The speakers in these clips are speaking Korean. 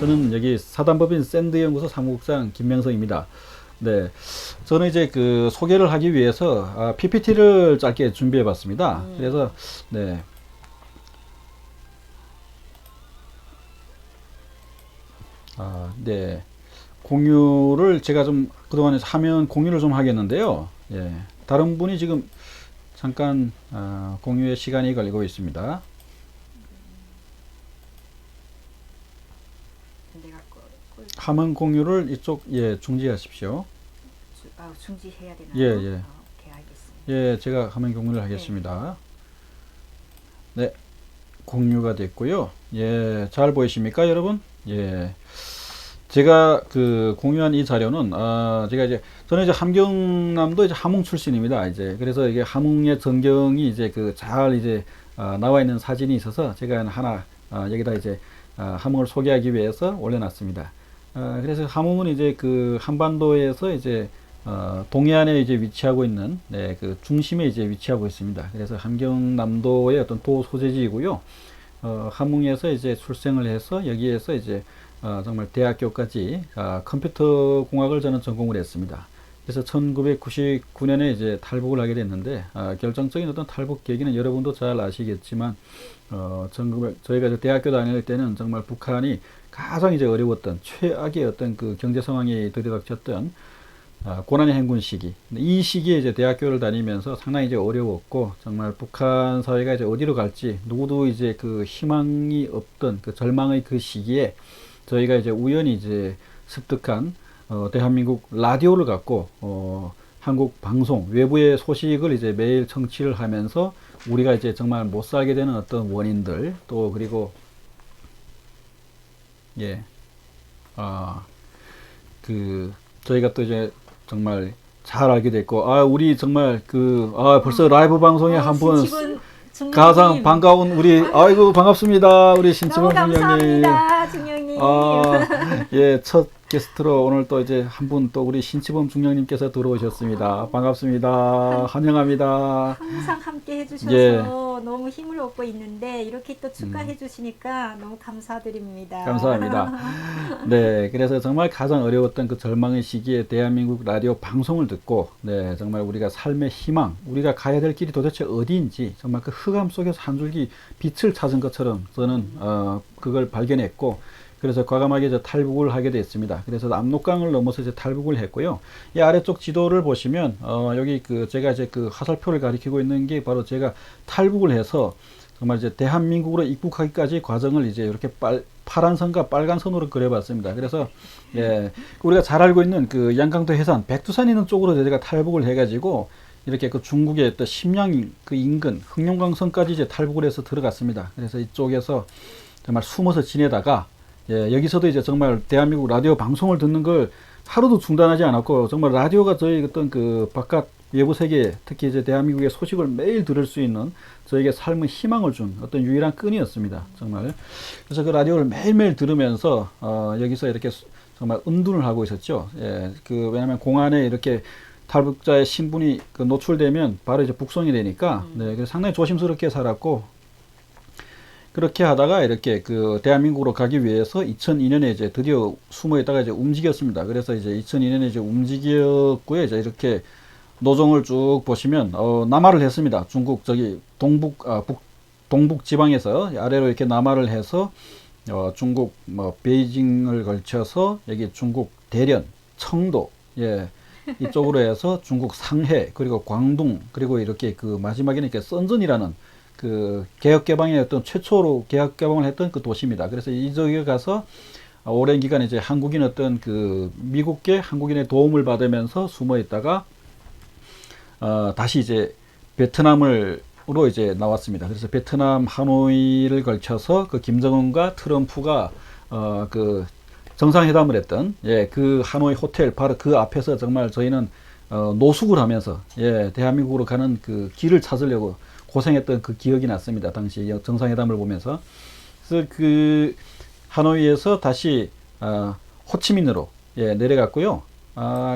저는 여기 사단법인 샌드연구소 사무국장 김명성입니다. 네, 저는 이제 그 소개를 하기 위해서 PPT를 짧게 준비해 봤습니다. 그래서 네, 네, 공유를 제가 좀 그동안에 화면 공유를 좀 하겠는데요. 예, 다른 분이 지금 잠깐 공유에 시간이 걸리고 있습니다. 내가 화면 공유를 이쪽 중지하십시오. 중지해야 되나요? 예, 예. 오케이, 알겠습니다. 예, 제가 화면 공유를 하겠습니다. 네, 공유가 됐고요. 예, 잘 보이십니까, 여러분? 예. 제가 그 공유한 이 자료는 제가 이제 저는 이제 함경남도 이제 함흥 출신입니다. 이제 그래서 이게 함흥의 전경이 이제 그 잘 이제 나와 있는 사진이 있어서 제가 하나 여기다 이제 함흥을 소개하기 위해서 올려놨습니다. 그래서 함흥은 이제 그 한반도에서 이제 동해안에 이제 위치하고 있는 그 중심에 이제 위치하고 있습니다. 그래서 함경남도의 어떤 도 소재지이고요. 함흥에서 이제 출생을 해서 여기에서 이제 정말 대학교까지 컴퓨터 공학을 저는 전공을 했습니다. 그래서 1999년에 이제 탈북을 하게 됐는데 결정적인 어떤 탈북 계기는 여러분도 잘 아시겠지만 저희가 이제 대학교 다닐 때는 정말 북한이 가장 이제 어려웠던 최악의 어떤 그 경제 상황이 들이닥쳤던 고난의 행군 시기. 이 시기에 이제 대학교를 다니면서 상당히 이제 어려웠고, 정말 북한 사회가 이제 어디로 갈지, 누구도 이제 그 희망이 없던 그 절망의 그 시기에 저희가 이제 우연히 이제 습득한, 대한민국 라디오를 갖고, 한국 방송, 외부의 소식을 이제 매일 청취를 하면서 우리가 이제 정말 못 살게 되는 어떤 원인들, 또 그리고, 예, 저희가 또 이제 정말 잘 알게 됐고, 우리 정말 벌써 라이브 방송에 한 분 가장 반가운 우리, 아이고, 반갑습니다. 우리 신치범 너무 중령님. 감사합니다, 중령님. 예, 첫 게스트로 오늘 또 이제 한 분 또 우리 신치범 중령님께서 들어오셨습니다. 반갑습니다. 환영합니다. 항상 함께 해주셔서 예. 너무 힘을 얻고 있는데 이렇게 또 축하해 주시니까 너무 감사드립니다. 감사합니다. 네, 그래서 정말 가장 어려웠던 그 절망의 시기에 대한민국 라디오 방송을 듣고, 네, 정말 우리가 삶의 희망, 우리가 가야 될 길이 도대체 어디인지, 정말 그 흑암 속에서 한 줄기 빛을 찾은 것처럼 저는, 그걸 발견했고, 그래서 과감하게 이제 탈북을 하게 됐습니다. 그래서 압록강을 넘어서 이제 탈북을 했고요. 이 아래쪽 지도를 보시면, 여기 제가 이제 그 화살표를 가리키고 있는 게 바로 제가 탈북을 해서 정말 이제 대한민국으로 입국하기까지 과정을 이제 이렇게 파란 선과 빨간 선으로 그려봤습니다. 그래서, 예, 우리가 잘 알고 있는 그 양강도 해산, 백두산 있는 쪽으로 제가 탈북을 해가지고, 이렇게 그 중국의 또 심양 그 인근, 흑룡강선까지 이제 탈북을 해서 들어갔습니다. 그래서 이쪽에서 정말 숨어서 지내다가, 예, 여기서도 이제 정말 대한민국 라디오 방송을 듣는 걸 하루도 중단하지 않았고, 정말 라디오가 저희 어떤 그 바깥 외부 세계, 특히 이제 대한민국의 소식을 매일 들을 수 있는 저에게 삶의 희망을 준 어떤 유일한 끈이었습니다. 정말. 그래서 그 라디오를 매일매일 들으면서, 여기서 이렇게 정말 은둔을 하고 있었죠. 예, 왜냐면 공안에 이렇게 탈북자의 신분이 노출되면 바로 이제 북송이 되니까, 네, 그래서 상당히 조심스럽게 살았고, 그렇게 하다가 이렇게 대한민국으로 가기 위해서 2002년에 이제 드디어 숨어 있다가 이제 움직였습니다. 그래서 이제 2002년에 이제 움직였고요. 이제 이렇게 노정을 쭉 보시면, 남하를 했습니다. 중국 동북 지방에서 아래로 이렇게 남하를 해서, 중국 베이징을 걸쳐서 여기 중국 대련, 청도, 예, 이쪽으로 해서 중국 상해, 그리고 광둥, 그리고 이렇게 마지막에는 이렇게 선전이라는 개혁개방의 어떤 최초로 개혁개방을 했던 그 도시입니다. 그래서 이쪽에 가서 오랜 기간 이제 한국인 어떤 미국계 한국인의 도움을 받으면서 숨어 있다가, 다시 이제 베트남으로 이제 나왔습니다. 그래서 베트남 하노이를 걸쳐서 김정은과 트럼프가, 정상회담을 했던, 예, 그 하노이 호텔 바로 그 앞에서 정말 저희는, 노숙을 하면서, 예, 대한민국으로 가는 그 길을 찾으려고 고생했던 그 기억이 났습니다. 당시 정상회담을 보면서. 그래서 하노이에서 다시 호치민으로, 예, 내려갔고요.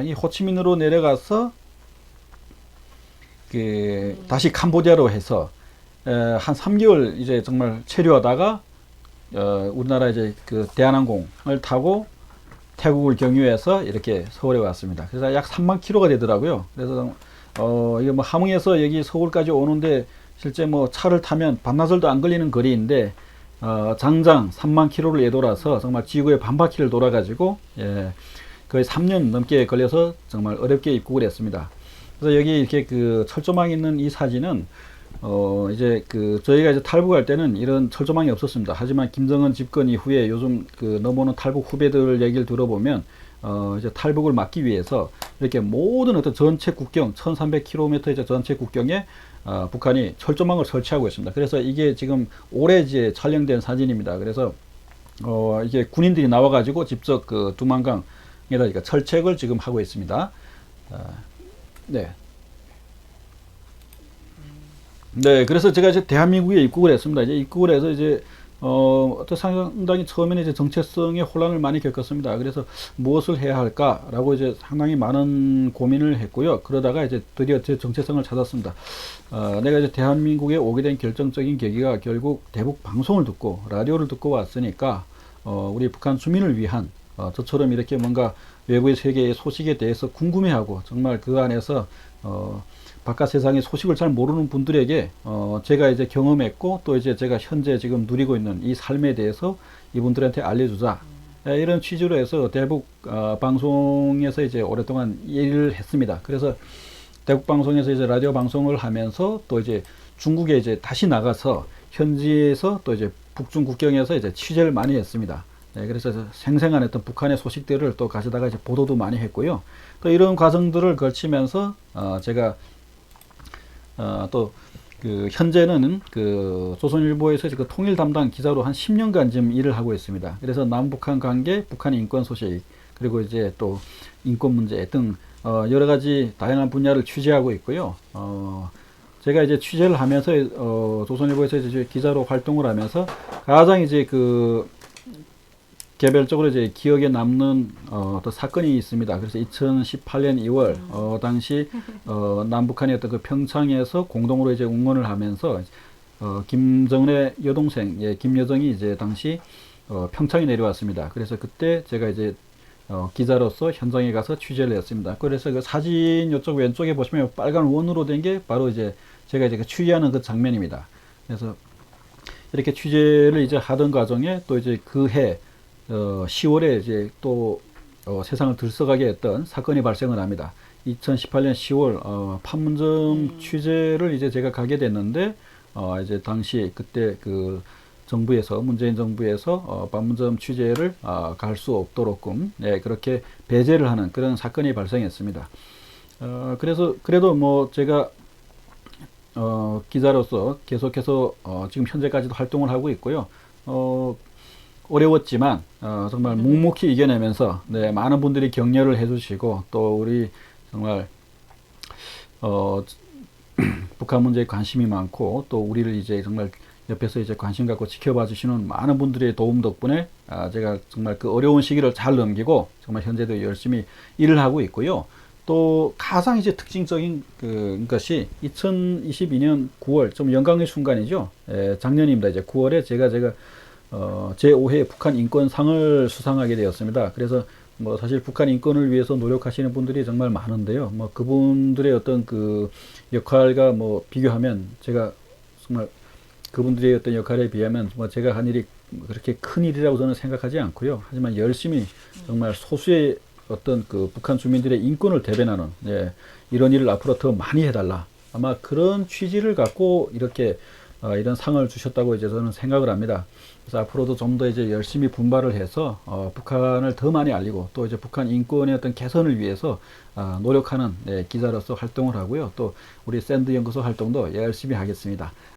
이 호치민으로 내려가서 다시 캄보디아로 해서 한 3개월 이제 정말 체류하다가 우리나라 이제 그 대한항공을 타고 태국을 경유해서 이렇게 서울에 왔습니다. 그래서 약 3만 킬로가 되더라고요. 그래서 이게 뭐 함흥에서 여기 서울까지 오는데 실제 뭐 차를 타면 반나절도 안 걸리는 거리인데 장장 3만 킬로를 예돌아서 정말 지구의 반바퀴를 돌아가지고 거의 3년 넘게 걸려서 정말 어렵게 입국을 했습니다. 그래서 여기 이렇게 그 철조망이 있는 이 사진은 이제 그 저희가 이제 탈북할 때는 이런 철조망이 없었습니다. 하지만 김정은 집권 이후에 요즘 그 넘어오는 탈북 후배들 얘기를 들어보면 이제 탈북을 막기 위해서 이렇게 모든 어떤 전체 국경 1300km 이제 전체 국경에 북한이 철조망을 설치하고 있습니다. 그래서 이게 지금 올해 이제 촬영된 사진입니다. 그래서 이게 군인들이 나와가지고 직접 그 두만강에다 철책을 지금 하고 있습니다. 네. 네, 그래서 제가 이제 대한민국에 입국을 했습니다. 이제 입국을 해서 이제 어떤 상당히 처음에는 이제 정체성의 혼란을 많이 겪었습니다. 그래서 무엇을 해야 할까라고 이제 상당히 많은 고민을 했고요. 그러다가 이제 드디어 제 정체성을 찾았습니다. 내가 이제 대한민국에 오게 된 결정적인 계기가 결국 대북 방송을 듣고 라디오를 듣고 왔으니까 우리 북한 주민을 위한 저처럼 이렇게 뭔가 외부의 세계의 소식에 대해서 궁금해하고 정말 그 안에서 바깥 세상의 소식을 잘 모르는 분들에게 제가 이제 경험했고 또 이제 제가 현재 지금 누리고 있는 이 삶에 대해서 이분들한테 알려주자 이런 취지로 해서 대북 방송에서 이제 오랫동안 일을 했습니다. 그래서 대북 방송에서 이제 라디오 방송을 하면서 또 이제 중국에 이제 다시 나가서 현지에서 또 이제 북중 국경에서 이제 취재를 많이 했습니다. 네, 그래서 생생한 어떤 북한의 소식들을 또 가져다가 이제 보도도 많이 했고요. 또 이런 과정들을 거치면서 제가 또 그 현재는 그 조선일보에서 그 통일 담당 기자로 한 10년간 지금 일을 하고 있습니다. 그래서 남북한 관계, 북한 인권 소식, 그리고 이제 또 인권 문제 등 여러 가지 다양한 분야를 취재하고 있고요. 제가 이제 취재를 하면서 조선일보에서 이제 기자로 활동을 하면서 가장 이제 그 개별적으로 이제 기억에 남는 또 사건이 있습니다. 그래서 2018년 2월 당시 남북한의 어떤 그 평창에서 공동으로 이제 응원을 하면서 김정은의 여동생 김여정이 이제 당시 평창에 내려왔습니다. 그래서 그때 제가 이제 기자로서 현장에 가서 취재를 했습니다. 그래서 그 사진 이쪽 왼쪽에 보시면 빨간 원으로 된 게 바로 이제 제가 이제 취재하는 그 장면입니다. 그래서 이렇게 취재를 이제 하던 과정에 또 이제 그해 10월에 이제 또 세상을 들썩하게 했던 사건이 발생을 합니다. 2018년 10월 판문점 취재를 이제 제가 가게 됐는데 이제 당시 그때 그 정부에서 문재인 정부에서 판문점 취재를 갈 수 없도록끔 그렇게 배제를 하는 그런 사건이 발생했습니다. 그래서 그래도 뭐 제가 기자로서 계속해서 지금 현재까지도 활동을 하고 있고요. 어려웠지만 정말 묵묵히 이겨내면서 많은 분들이 격려를 해주시고 또 우리 정말 북한 문제에 관심이 많고 또 우리를 이제 정말 옆에서 이제 관심 갖고 지켜봐 주시는 많은 분들의 도움 덕분에 제가 정말 그 어려운 시기를 잘 넘기고 정말 현재도 열심히 일을 하고 있고요. 또 가장 이제 특징적인 것이 2022년 9월 좀 영광의 순간이죠. 작년입니다. 이제 9월에 제가 제5회 북한 인권상을 수상하게 되었습니다. 그래서 뭐 사실 북한 인권을 위해서 노력하시는 분들이 정말 많은데요. 뭐 그분들의 어떤 그 역할과 뭐 비교하면 제가 정말 그분들의 어떤 역할에 비하면 뭐 제가 한 일이 그렇게 큰 일이라고 저는 생각하지 않고요. 하지만 열심히 정말 소수의 어떤 그 북한 주민들의 인권을 대변하는 이런 일을 앞으로 더 많이 해달라. 아마 그런 취지를 갖고 이렇게 이런 상을 주셨다고 이제 저는 생각을 합니다. 그래서 앞으로도 좀 더 이제 열심히 분발을 해서 북한을 더 많이 알리고 또 이제 북한 인권의 어떤 개선을 위해서 노력하는 기자로서 활동을 하고요. 또 우리 샌드 연구소 활동도 열심히 하겠습니다.